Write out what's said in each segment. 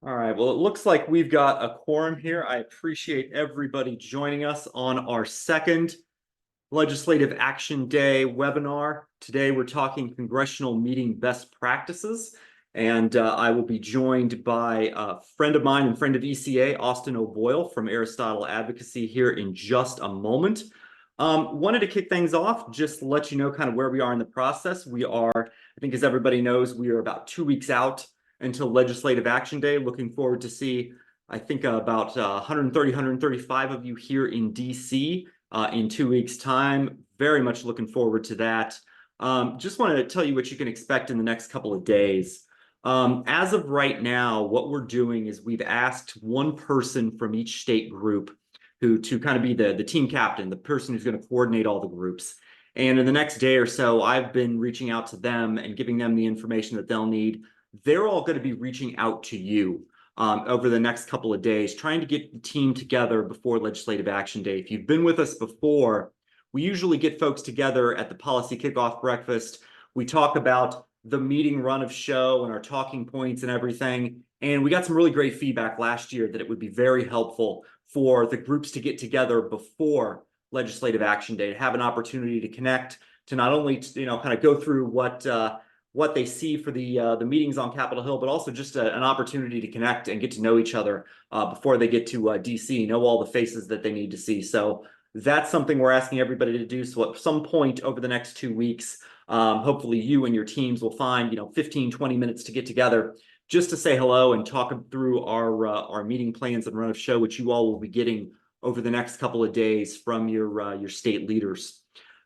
All right, well, it looks like we've got a quorum here. I appreciate everybody joining us on our second Legislative Action Day webinar. Today, we're talking congressional meeting best practices, and I will be joined by a friend of mine and friend of ECA, Austin O'Boyle from Aristotle Advocacy here in just a moment. Wanted to kick things off, just to let you know kind of where we are in the process. We are, I think as everybody knows, we are about 2 weeks out until Legislative Action Day. Looking forward to see, I think about 130, 135 of you here in DC in 2 weeks' time. Very much looking forward to that. Just wanted to tell you what you can expect in the next couple of days. As of right now, what we're doing is we've asked one person from each state group who to kind of be the team captain, the person who's going to coordinate all the groups. And in the next day or so, I've been reaching out to them and giving them the information that they'll need. They're all going to be reaching out to you over the next couple of days, trying to get the team together before Legislative Action Day. If you've been with us before, we usually get folks together at the policy kickoff breakfast. We talk about the meeting run of show and our talking points and everything. And we got some really great feedback last year that it would be very helpful for the groups to get together before Legislative Action Day, to have an opportunity to connect, to not only kind of go through what they see for the meetings on Capitol Hill, but also just an opportunity to connect and get to know each other before they get to DC, know all the faces that they need to see. So that's something we're asking everybody to do. So at some point over the next 2 weeks, hopefully you and your teams will find 15, 20 minutes to get together just to say hello and talk through our meeting plans and run of show, which you all will be getting over the next couple of days from your state leaders.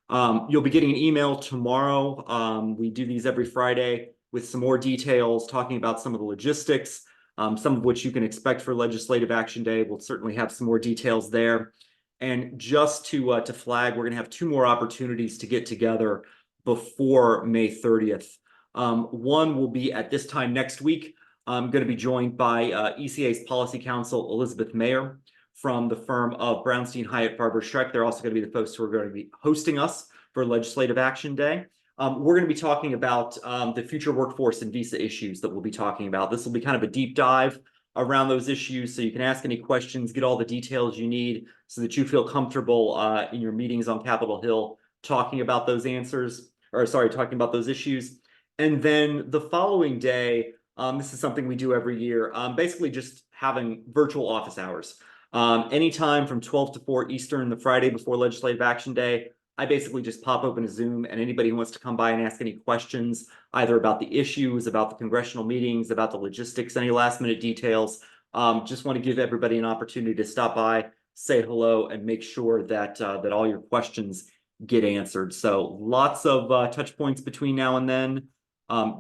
You'll be getting an email tomorrow. We do these every Friday with some more details, talking about some of the logistics, some of which you can expect for Legislative Action Day. We'll certainly have some more details there. And just to flag, we're going to have two more opportunities to get together before May 30th. One will be at this time next week. I'm going to be joined by ECA's Policy Counsel, Elizabeth Mayer, from the firm of Brownstein Hyatt Farber Schreck. They're also going to be the folks who are going to be hosting us for Legislative Action Day. We're going to be talking about the future workforce and visa issues that we'll be talking about. This will be kind of a deep dive around those issues, so you can ask any questions, get all the details you need so that you feel comfortable in your meetings on Capitol Hill talking about those talking about those issues. And then the following day, this is something we do every year, basically just having virtual office hours. Anytime from 12 to 4 Eastern, the Friday before Legislative Action Day, I basically just pop open a Zoom, and anybody who wants to come by and ask any questions, either about the issues, about the congressional meetings, about the logistics, any last minute details, just want to give everybody an opportunity to stop by, say hello, and make sure that that all your questions get answered. So lots of touch points between now and then.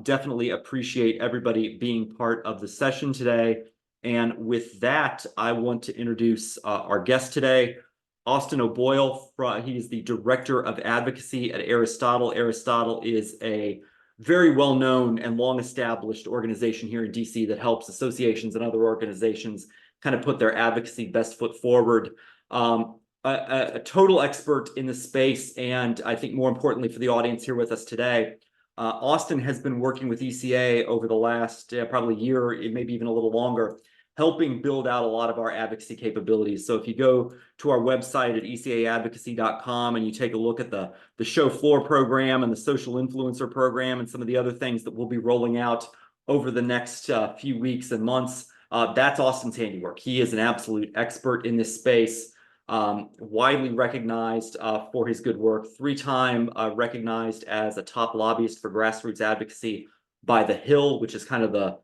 Definitely appreciate everybody being part of the session today. And with that, I want to introduce our guest today, Austin O'Boyle. He is the Director of Advocacy at Aristotle. Aristotle is a very well-known and long-established organization here in DC that helps associations and other organizations kind of put their advocacy best foot forward. A total expert in the space, and I think more importantly for the audience here with us today, Austin has been working with ECA over the last probably year, maybe even a little longer, helping build out a lot of our advocacy capabilities. So if you go to our website at ecaadvocacy.com and you take a look at the show floor program and the social influencer program and some of the other things that we'll be rolling out over the next few weeks and months, that's Austin's handiwork. He is an absolute expert in this space. Widely recognized for his good work, 3-time recognized as a top lobbyist for grassroots advocacy by The Hill, which is kind of the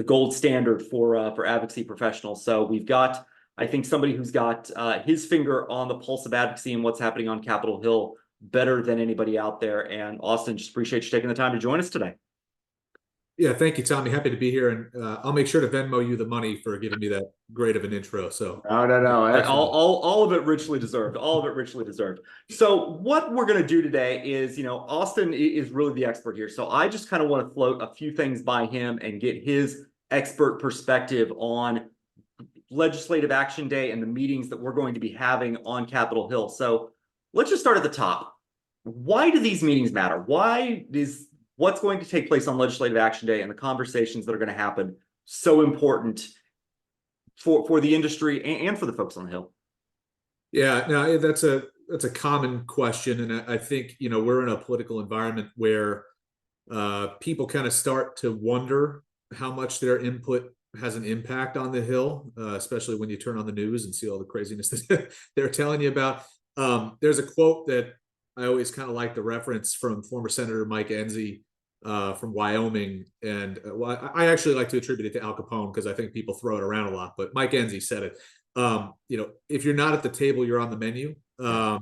gold standard for advocacy professionals. So we've got, I think, somebody who's got his finger on the pulse of advocacy and what's happening on Capitol Hill better than anybody out there. And Austin, just appreciate you taking the time to join us today. Yeah, thank you, Tommy. Happy to be here, and I'll make sure to Venmo you the money for giving me that great of an intro. So, No. excellent. All of it richly deserved. All of it richly deserved. So what we're going to do today is, Austin is really the expert here. So I just kind of want to float a few things by him and get his expert perspective on Legislative Action Day and the meetings that we're going to be having on Capitol Hill. So let's just start at the top. Why do these meetings matter? Why is what's going to take place on Legislative Action Day and the conversations that are going to happen so important for the industry and for the folks on the Hill? Yeah, no, that's a common question, and I think we're in a political environment where people kind of start to wonder how much their input has an impact on the Hill, especially when you turn on the news and see all the craziness that they're telling you about. There's a quote that I always kind of like to reference from former Senator Mike Enzi from Wyoming, and well, I actually like to attribute it to Al Capone because I think people throw it around a lot. But Mike Enzi said it. If you're not at the table, you're on the menu. Yeah.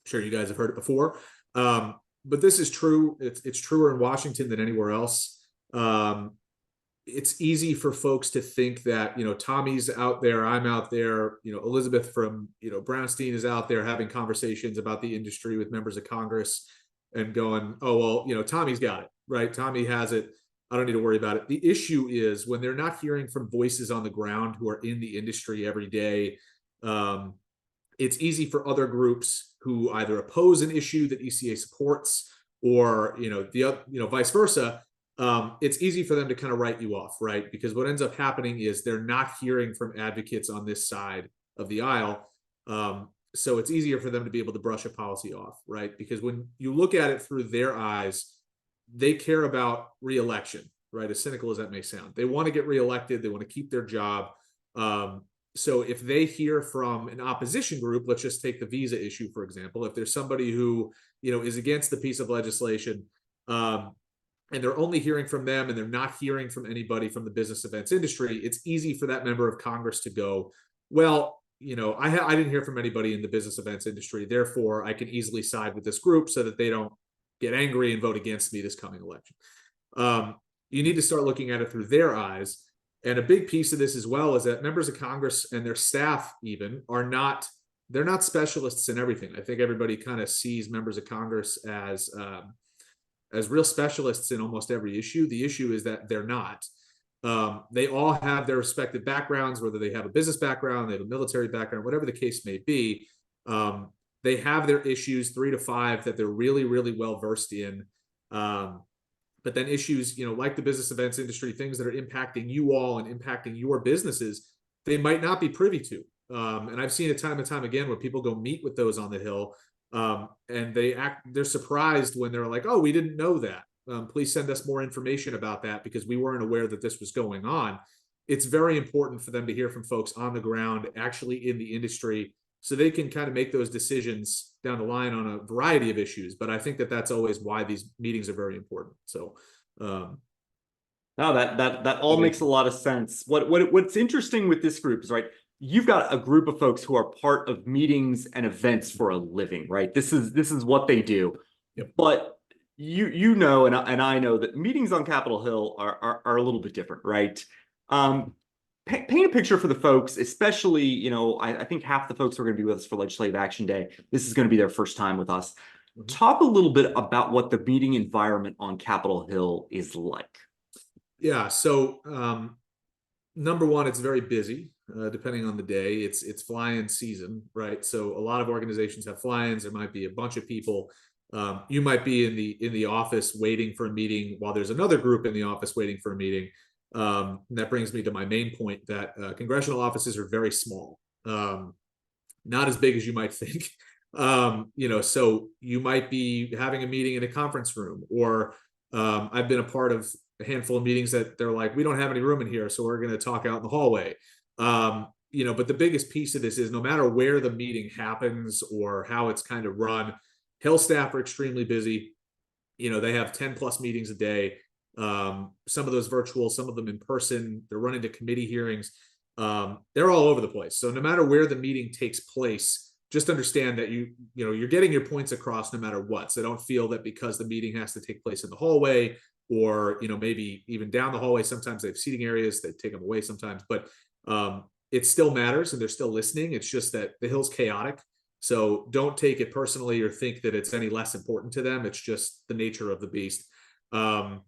Sure, you guys have heard it before. But this is true. It's truer in Washington than anywhere else. It's easy for folks to think that Tommy's out there, I'm out there, Elizabeth from Brownstein is out there having conversations about the industry with members of Congress and going, oh well, Tommy's got it, right? Tommy has it. I don't need to worry about it. The issue is when they're not hearing from voices on the ground who are in the industry every day. It's easy for other groups who either oppose an issue that ECA supports or vice versa. It's easy for them to kind of write you off, right? Because what ends up happening is they're not hearing from advocates on this side of the aisle. So it's easier for them to be able to brush a policy off, right? Because when you look at it through their eyes, they care about reelection, right? As cynical as that may sound, they want to get reelected. They want to keep their job. So if they hear from an opposition group, let's just take the visa issue, for example, if there's somebody who, is against the piece of legislation, and they're only hearing from them and they're not hearing from anybody from the business events industry, it's easy for that member of Congress to go, well, I didn't hear from anybody in the business events industry. Therefore, I can easily side with this group so that they don't get angry and vote against me this coming election. You need to start looking at it through their eyes. And a big piece of this as well is that members of Congress and their staff even they're not specialists in everything. I think everybody kind of sees members of Congress as real specialists in almost every issue. The issue is that they're not. They all have their respective backgrounds, whether they have a business background, they have a military background, whatever the case may be. They have their issues, 3 to 5, that they're really, really well versed in. But then issues, like the business events industry, things that are impacting you all and impacting your businesses, they might not be privy to. And I've seen it time and time again where people go meet with those on the Hill, and they're surprised when they're like, oh, we didn't know that. Please send us more information about that because we weren't aware that this was going on. It's very important for them to hear from folks on the ground, actually in the industry, so they can kind of make those decisions down the line on a variety of issues. But I think that that's always why these meetings are very important. So, no, that all makes a lot of sense. What's interesting with this group is, right, you've got a group of folks who are part of meetings and events for a living, right? This is what they do. Yep. But and I know that meetings on Capitol Hill are a little bit different, right? Paint a picture for the folks, especially, I think half the folks who are going to be with us for Legislative Action Day, this is going to be their first time with us. Mm-hmm. Talk a little bit about what the meeting environment on Capitol Hill is like. Yeah, so number one, it's very busy, depending on the day. It's fly-in season, right? So a lot of organizations have fly-ins. There might be a bunch of people. You might be in the office waiting for a meeting while there's another group in the office waiting for a meeting. That brings me to my main point that congressional offices are very small, not as big as you might think. So you might be having a meeting in a conference room, or I've been a part of a handful of meetings that they're like, we don't have any room in here, so we're going to talk out in the hallway. But the biggest piece of this is no matter where the meeting happens or how it's kind of run, Hill staff are extremely busy. They have 10 plus meetings a day. Some of those virtual, some of them in person. They're running to committee hearings. They're all over the place. So no matter where the meeting takes place, just understand that you're getting your points across no matter what. So don't feel that because the meeting has to take place in the hallway or maybe even down the hallway. Sometimes they have seating areas, they take them away sometimes, but it still matters and they're still listening. It's just that the Hill's chaotic. So don't take it personally or think that it's any less important to them. It's just the nature of the beast. But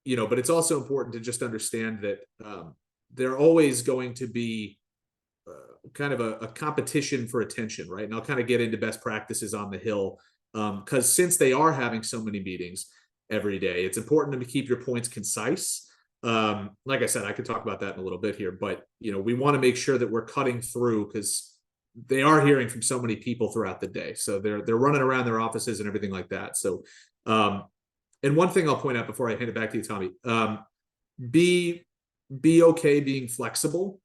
it's also important to just understand that they're always going to be kind of a competition for attention, right? And I'll kind of get into best practices on the Hill because since they are having so many meetings every day, it's important to keep your points concise. Like I said, I could talk about that in a little bit here, but we want to make sure that we're cutting through because they are hearing from so many people throughout the day. So they're running around their offices and everything like that. So, and one thing I'll point out before I hand it back to you, Tommy, be okay being flexible.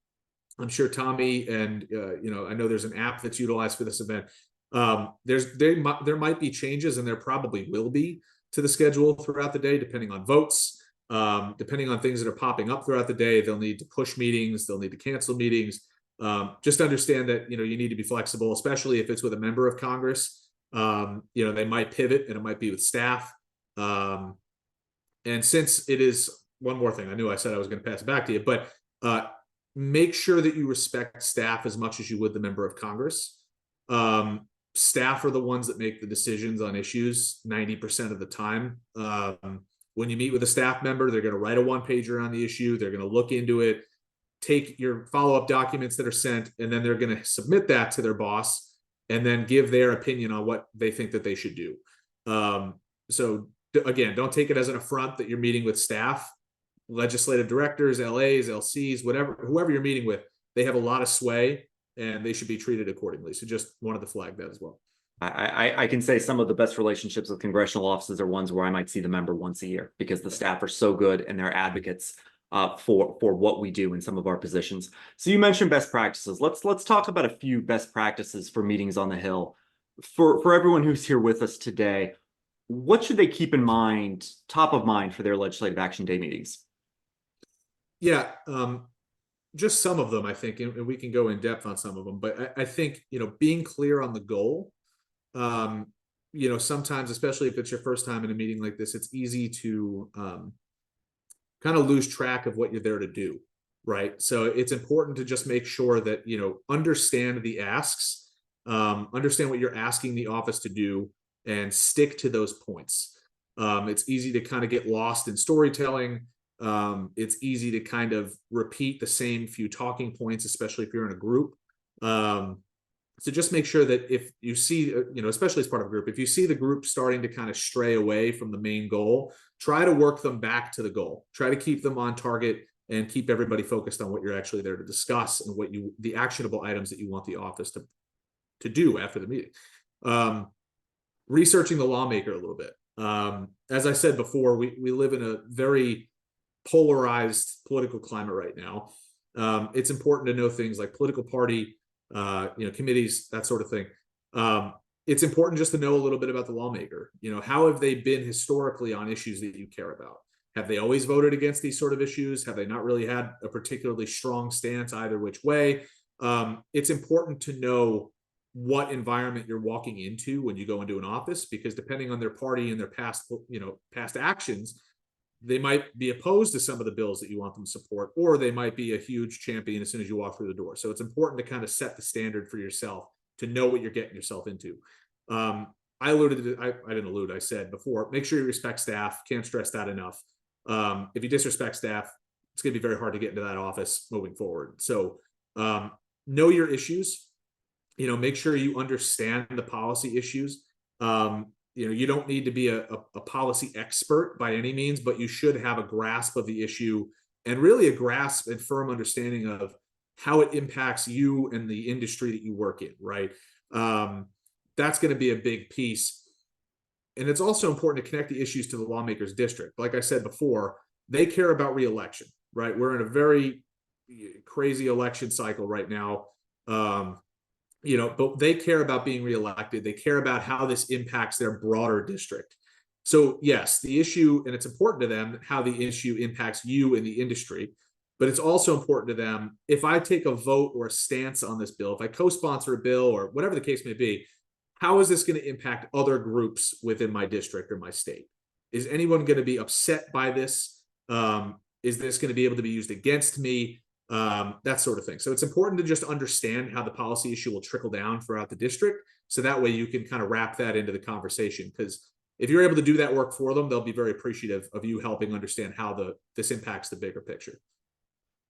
I'm sure Tommy and I know there's an app that's utilized for this event. There might be changes, and there probably will be, to the schedule throughout the day, depending on votes, depending on things that are popping up throughout the day. They'll need to push meetings, they'll need to cancel meetings. Just understand that you need to be flexible, especially if it's with a member of Congress. They might pivot, and it might be with staff. And since it is one more thing, I knew I said I was going to pass it back to you, but make sure that you respect staff as much as you would the member of Congress. Staff are the ones that make the decisions on issues 90% of the time. When you meet with a staff member, they're going to write a one-pager on the issue. They're going to look into it, take your follow-up documents that are sent, and then they're going to submit that to their boss and then give their opinion on what they think that they should do. So again, don't take it as an affront that you're meeting with staff. Legislative directors, LAs, LCs, whoever you're meeting with, they have a lot of sway and they should be treated accordingly. So just wanted to flag that as well. I can say some of the best relationships with congressional offices are ones where I might see the member once a year because the staff are so good and they're advocates for what we do in some of our positions. So you mentioned best practices. Let's talk about a few best practices for meetings on the Hill. For everyone who's here with us today, what should they keep in mind, top of mind, for their Legislative Action Day meetings? Yeah, just some of them, I think, and we can go in depth on some of them. But I think being clear on the goal. Sometimes, especially if it's your first time in a meeting like this, it's easy to kind of lose track of what you're there to do, right? So it's important to just make sure that understand the asks, understand what you're asking the office to do, and stick to those points. It's easy to kind of get lost in storytelling. It's easy to kind of repeat the same few talking points, especially if you're in a group. So just make sure that if you see, especially as part of a group, if you see the group starting to kind of stray away from the main goal, try to work them back to the goal. Try to keep them on target and keep everybody focused on what you're actually there to discuss and the actionable items that you want the office to do after the meeting. Researching the lawmaker a little bit. As I said before, we live in a very polarized political climate right now. It's important to know things like political party, committees, that sort of thing. It's important just to know a little bit about the lawmaker. How have they been historically on issues that you care about? Have they always voted against these sort of issues? Have they not really had a particularly strong stance either which way? It's important to know what environment you're walking into when you go into an office, because depending on their party and their past actions, they might be opposed to some of the bills that you want them to support, or they might be a huge champion as soon as you walk through the door. So it's important to kind of set the standard for yourself to know what you're getting yourself into. I said before, make sure you respect staff. Can't stress that enough. If you disrespect staff, it's going to be very hard to get into that office moving forward. So know your issues. Make sure you understand the policy issues. You don't need to be a policy expert by any means, but you should have a grasp of the issue and really a grasp and firm understanding of how it impacts you and the industry that you work in, right? That's going to be a big piece. And it's also important to connect the issues to the lawmakers' district. Like I said before, they care about re-election, right? We're in a very crazy election cycle right now. But they care about being reelected. They care about how this impacts their broader district. So yes, the issue, and it's important to them how the issue impacts you in the industry, but it's also important to them, if I take a vote or a stance on this bill, if I co-sponsor a bill or whatever the case may be, how is this going to impact other groups within my district or my state? Is anyone going to be upset by this? Is this going to be able to be used against me? That sort of thing. So it's important to just understand how the policy issue will trickle down throughout the district. So that way you can kind of wrap that into the conversation. Because if you're able to do that work for them, they'll be very appreciative of you helping understand how this impacts the bigger picture.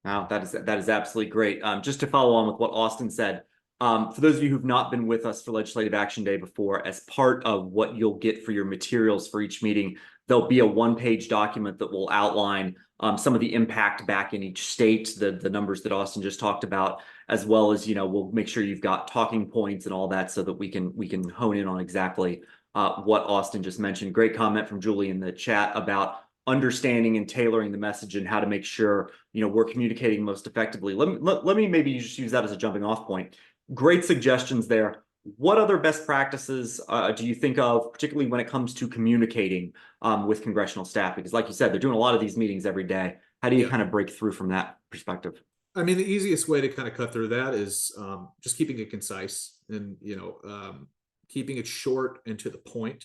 Wow, that is absolutely great. Just to follow on with what Austin said, for those of you who've not been with us for Legislative Action Day before, as part of what you'll get for your materials for each meeting, there'll be a one-page document that will outline some of the impact back in each state, the numbers that Austin just talked about, as well as, we'll make sure you've got talking points and all that so that we can hone in on exactly what Austin just mentioned. Great comment from Julie in the chat about understanding and tailoring the message and how to make sure, we're communicating most effectively. Let me maybe just use that as a jumping off point. Great suggestions there. What other best practices do you think of, particularly when it comes to communicating with congressional staff? Because like you said, they're doing a lot of these meetings every day. How do you kind of break through from that perspective? I mean, the easiest way to kind of cut through that is just keeping it concise and, keeping it short and to the point.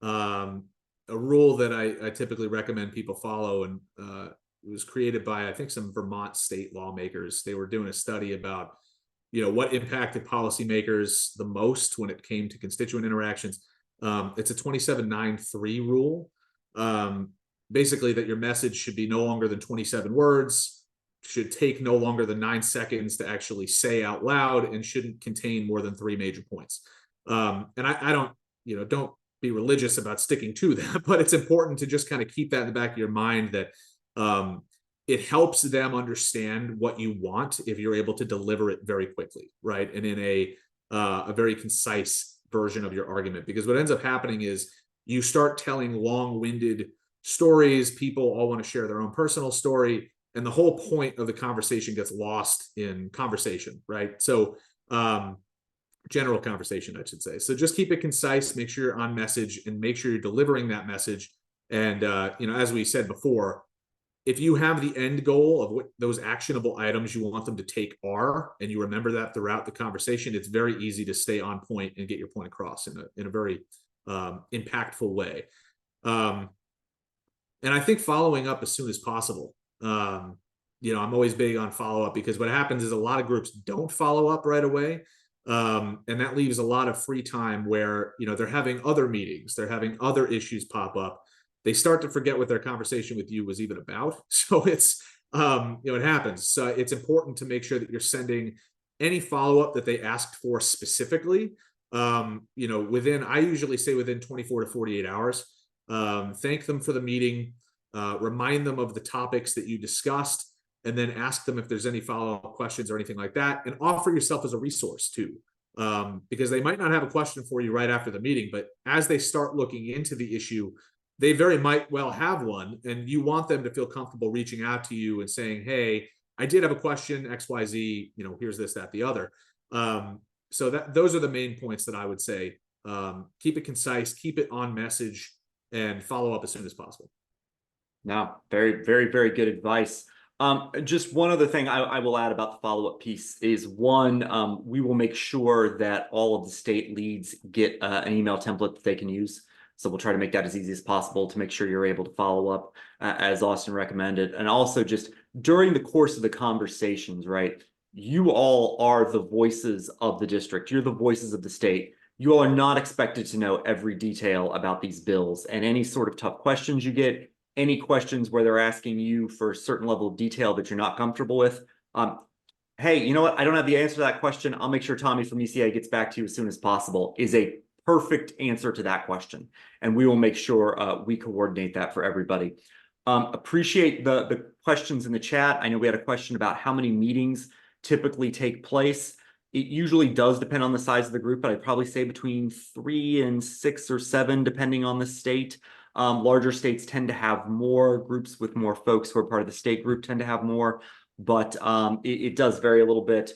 A rule that I typically recommend people follow, and it was created by, I think, some Vermont state lawmakers. They were doing a study about what impacted policymakers the most when it came to constituent interactions. It's a 2793 rule. Basically, that your message should be no longer than 27 words, should take no longer than 9 seconds to actually say out loud, and shouldn't contain more than 3 major points. And I don't be religious about sticking to that, but it's important to just kind of keep that in the back of your mind that it helps them understand what you want if you're able to deliver it very quickly, right? And in a very concise version of your argument. Because what ends up happening is you start telling long-winded stories. People all want to share their own personal story, and the whole point of the conversation gets lost in conversation, right? So general conversation, I should say. So just keep it concise, make sure you're on message, and make sure you're delivering that message. And as we said before, if you have the end goal of what those actionable items you want them to take are, and you remember that throughout the conversation, it's very easy to stay on point and get your point across in a very impactful way. And I think following up as soon as possible. I'm always big on follow up, because what happens is a lot of groups don't follow up right away. And that leaves a lot of free time where, they're having other meetings, they're having other issues pop up. They start to forget what their conversation with you was even about. So it's, it happens. So it's important to make sure that you're sending any follow-up that they asked for specifically, I usually say within 24 to 48 hours. Thank them for the meeting, remind them of the topics that you discussed, and then ask them if there's any follow-up questions or anything like that, and offer yourself as a resource too. Because they might not have a question for you right after the meeting, but as they start looking into the issue, they very might well have one, and you want them to feel comfortable reaching out to you and saying, hey, I did have a question, XYZ, here's this, that, the other. So those are the main points that I would say. Keep it concise, keep it on message, and follow up as soon as possible. No, very, very, very good advice. Just one other thing I will add about the follow-up piece is we will make sure that all of the state leads get an email template that they can use. So we'll try to make that as easy as possible to make sure you're able to follow up as Austin recommended. And also just during the course of the conversations, right? You all are the voices of the district. You're the voices of the state. You all are not expected to know every detail about these bills, and any sort of tough questions you get, any questions where they're asking you for a certain level of detail that you're not comfortable with. Hey, you know what? I don't have the answer to that question. I'll make sure Tommy from ECA gets back to you as soon as possible is a perfect answer to that question. And we will make sure we coordinate that for everybody. Appreciate the questions in the chat. I know we had a question about how many meetings typically take place. It usually does depend on the size of the group, but I'd probably say between 3 and 6 or 7, depending on the state. Larger states tend to have more. Groups with more folks who are part of the state group tend to have more, but it does vary a little bit.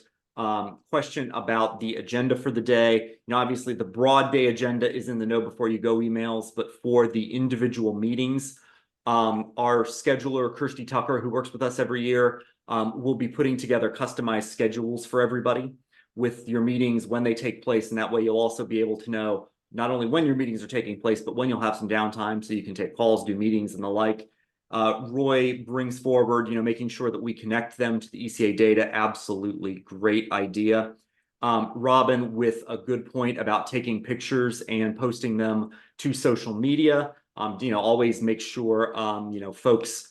Question about the agenda for the day. Obviously the broad day agenda is in the know before you go emails, but for the individual meetings, our scheduler, Kirsty Tucker, who works with us every year, will be putting together customized schedules for everybody with your meetings when they take place. And that way you'll also be able to know not only when your meetings are taking place, but when you'll have some downtime so you can take calls, do meetings and the like. Roy brings forward, making sure that we connect them to the ECA data. Absolutely great idea. Robin with a good point about taking pictures and posting them to social media. Always make sure, folks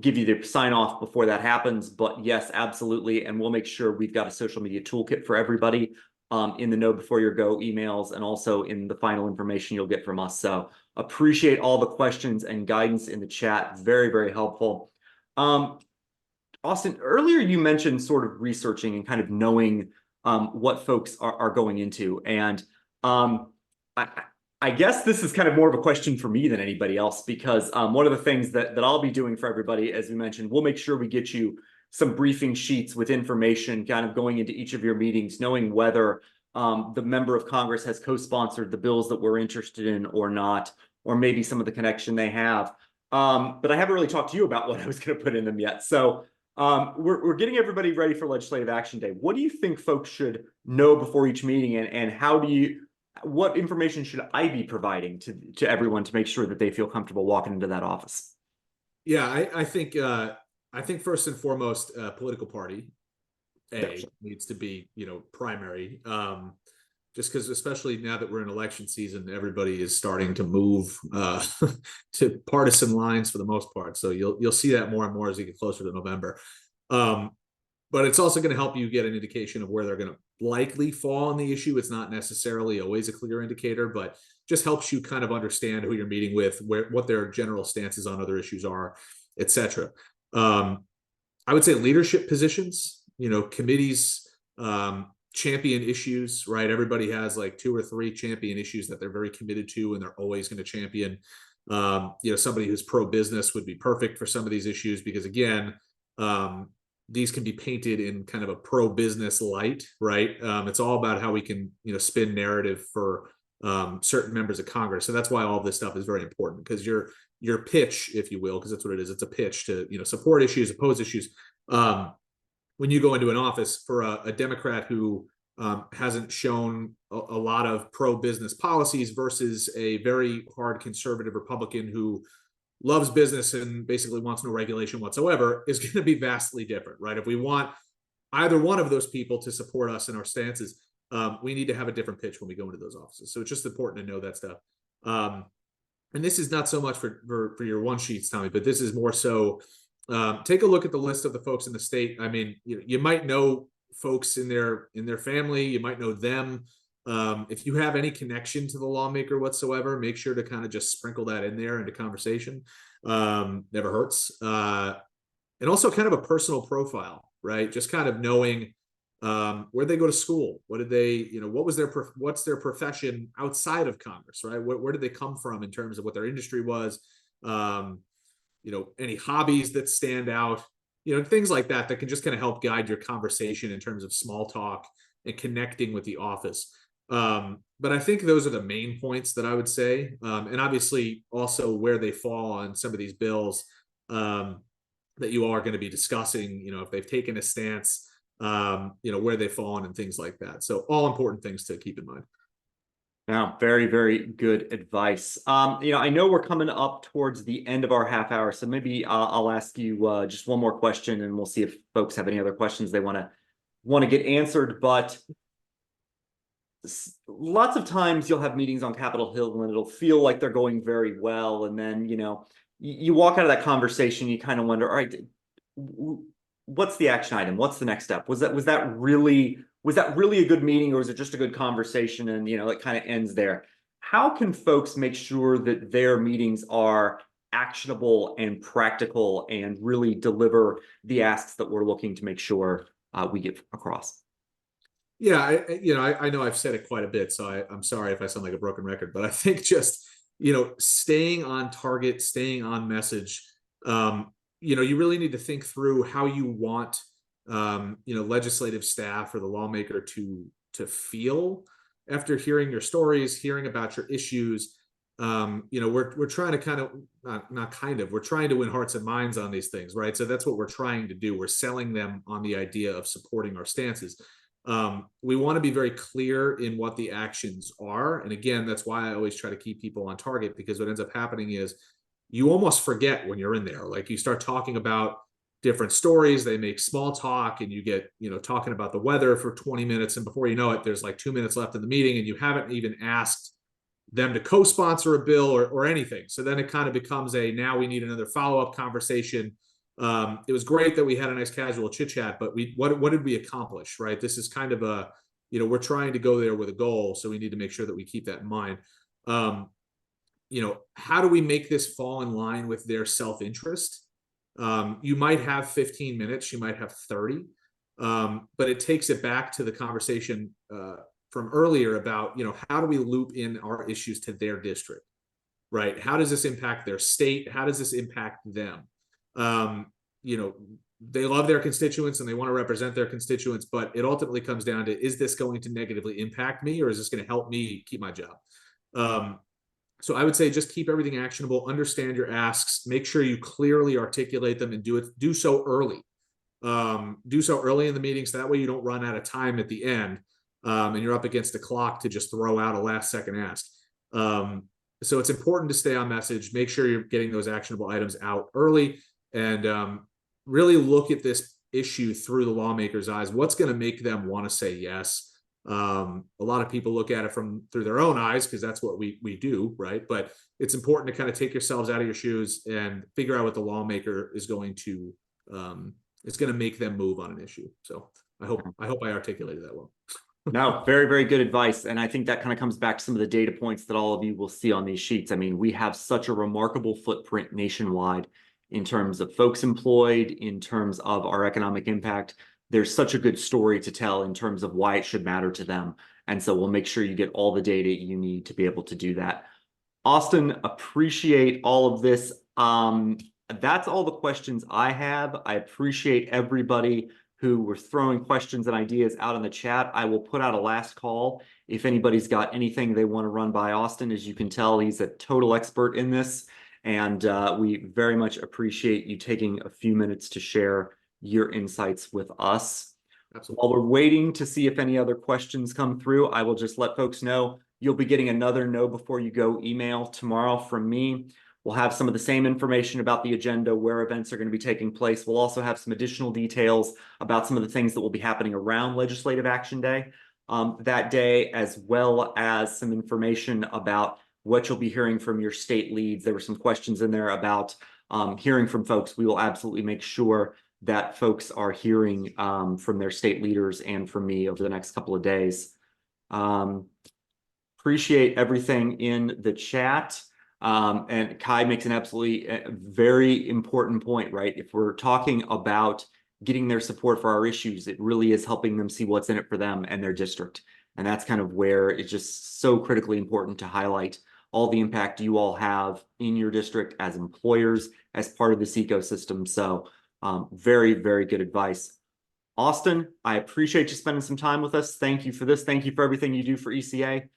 give you the sign off before that happens. But yes, absolutely. And we'll make sure we've got a social media toolkit for everybody. in the Know Before Your Go emails and also in the final information you'll get from us. So appreciate all the questions and guidance in the chat. Very, very helpful. Austin, earlier you mentioned sort of researching and kind of knowing what folks are going into. And I, I guess this is kind of more of a question for me than anybody else, because one of the things that I'll be doing for everybody, as we mentioned, we'll make sure we get you some briefing sheets with information kind of going into each of your meetings, knowing whether the member of Congress has co-sponsored the bills that we're interested in or not, or maybe some of the connection they have. But I haven't really talked to you about what I was going to put in them yet. So we're getting everybody ready for Legislative Action Day. What do you think folks should know before each meeting, and what information should I be providing to everyone to make sure that they feel comfortable walking into that office? Yeah, I think first and foremost, political party needs to be, primary. Just because, especially now that we're in election season, everybody is starting to move to partisan lines for the most part. So you'll see that more and more as you get closer to November. But it's also going to help you get an indication of where they're going to likely fall on the issue. It's not necessarily always a clear indicator, but just helps you kind of understand who you're meeting with, what their general stances on other issues are, etc. I would say leadership positions, committees, champion issues, right? Everybody has like 2 or 3 champion issues that they're very committed to, and they're always going to champion. Somebody who's pro-business would be perfect for some of these issues, because again, these can be painted in kind of a pro-business light, right? It's all about how we can, spin narrative for certain members of Congress. So that's why all this stuff is very important, because your pitch, if you will, because that's what it is. It's a pitch to, support issues, oppose issues. When you go into an office for a Democrat who hasn't shown a lot of pro-business policies versus a very hard conservative Republican who loves business and basically wants no regulation whatsoever, is going to be vastly different, right? If we want either one of those people to support us in our stances, we need to have a different pitch when we go into those offices. So it's just important to know that stuff. And this is not so much for your one sheets, Tommy, but this is more so, take a look at the list of the folks in the state. I mean, you might know folks in their family, you might know them. If you have any connection to the lawmaker whatsoever, make sure to kind of just sprinkle that in there into conversation. Never hurts. And also kind of a personal profile, right? Just kind of knowing where they go to school, what did they, what's their profession outside of Congress, right? Where did they come from in terms of what their industry was? Any hobbies that stand out, things like that can just kind of help guide your conversation in terms of small talk and connecting with the office. But I think those are the main points that I would say. And obviously also where they fall on some of these bills that you are going to be discussing, if they've taken a stance, where they've fallen and things like that. So all important things to keep in mind. Now, very, very good advice. I know we're coming up towards the end of our half hour, so maybe I'll ask you just one more question, and we'll see if folks have any other questions they want to get answered. But lots of times you'll have meetings on Capitol Hill and it'll feel like they're going very well, and then you walk out of that conversation, you kind of wonder, all right, what's the action item? What's the next step? Was that really a good meeting, or was it just a good conversation and it kind of ends there? How can folks make sure that their meetings are actionable and practical and really deliver the asks that we're looking to make sure we get across? Yeah, I know I've said it quite a bit, so I'm sorry if I sound like a broken record, but I think just, staying on target, staying on message, you really need to think through how you want, legislative staff or the lawmaker to feel after hearing your stories, hearing about your issues. We're trying to we're trying to win hearts and minds on these things, right? So that's what we're trying to do. We're selling them on the idea of supporting our stances. We want to be very clear in what the actions are. And again, that's why I always try to keep people on target, because what ends up happening is you almost forget when you're in there. Like, you start talking about different stories, they make small talk, and you get, talking about the weather for 20 minutes. And before you know it, there's like 2 minutes left in the meeting and you haven't even asked them to co-sponsor a bill or anything. So then it kind of becomes now we need another follow-up conversation. It was great that we had a nice casual chit chat, but what did we accomplish, right? This is kind of a, we're trying to go there with a goal, so we need to make sure that we keep that in mind. How do we make this fall in line with their self-interest? You might have 15 minutes, you might have 30, but it takes it back to the conversation from earlier about, how do we loop in our issues to their district, right? How does this impact their state? How does this impact them? They love their constituents and they want to represent their constituents, but it ultimately comes down to, is this going to negatively impact me, or is this going to help me keep my job? So I would say just keep everything actionable, understand your asks, make sure you clearly articulate them, and do so early. Do so early in the meeting, so that way you don't run out of time at the end, and you're up against the clock to just throw out a last second ask. So it's important to stay on message, make sure you're getting those actionable items out early, and really look at this issue through the lawmakers' eyes. What's going to make them want to say yes? A lot of people look at it through their own eyes, because that's what we do, right? But it's important to kind of take yourselves out of your shoes and figure out what the lawmaker is going to it's going to make them move on an issue. So I hope I articulated that well. No, very, very good advice. And I think that kind of comes back to some of the data points that all of you will see on these sheets. I mean, we have such a remarkable footprint nationwide in terms of folks employed, in terms of our economic impact. There's such a good story to tell in terms of why it should matter to them. And so we'll make sure you get all the data you need to be able to do that. Austin, appreciate all of this. That's all the questions I have. I appreciate everybody who were throwing questions and ideas out in the chat. I will put out a last call if anybody's got anything they want to run by Austin. As you can tell, he's a total expert in this, and we very much appreciate you taking a few minutes to share your insights with us. Absolutely. While we're waiting to see if any other questions come through, I will just let folks know you'll be getting another Know Before You Go email tomorrow from me. We'll have some of the same information about the agenda, where events are going to be taking place. We'll also have some additional details about some of the things that will be happening around Legislative Action Day that day, as well as some information about what you'll be hearing from your state leads. There were some questions in there about hearing from folks. We will absolutely make sure that folks are hearing from their state leaders and from me over the next couple of days. Appreciate everything in the chat. And Kai makes an absolutely very important point, right? If we're talking about getting their support for our issues, it really is helping them see what's in it for them and their district. And that's kind of where it's just so critically important to highlight all the impact you all have in your district as employers, as part of this ecosystem. So very, very good advice. Austin, I appreciate you spending some time with us. Thank you for this. Thank you for everything you do for ECA.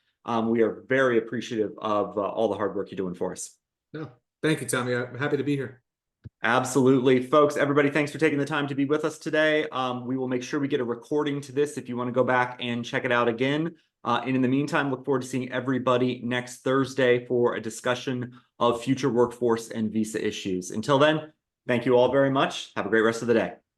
We are very appreciative of all the hard work you're doing for us. No, thank you, Tommy. I'm happy to be here. Absolutely. Folks, everybody, thanks for taking the time to be with us today. We will make sure we get a recording to this if you want to go back and check it out again. And in the meantime, look forward to seeing everybody next Thursday for a discussion of future workforce and visa issues. Until then, thank you all very much. Have a great rest of the day.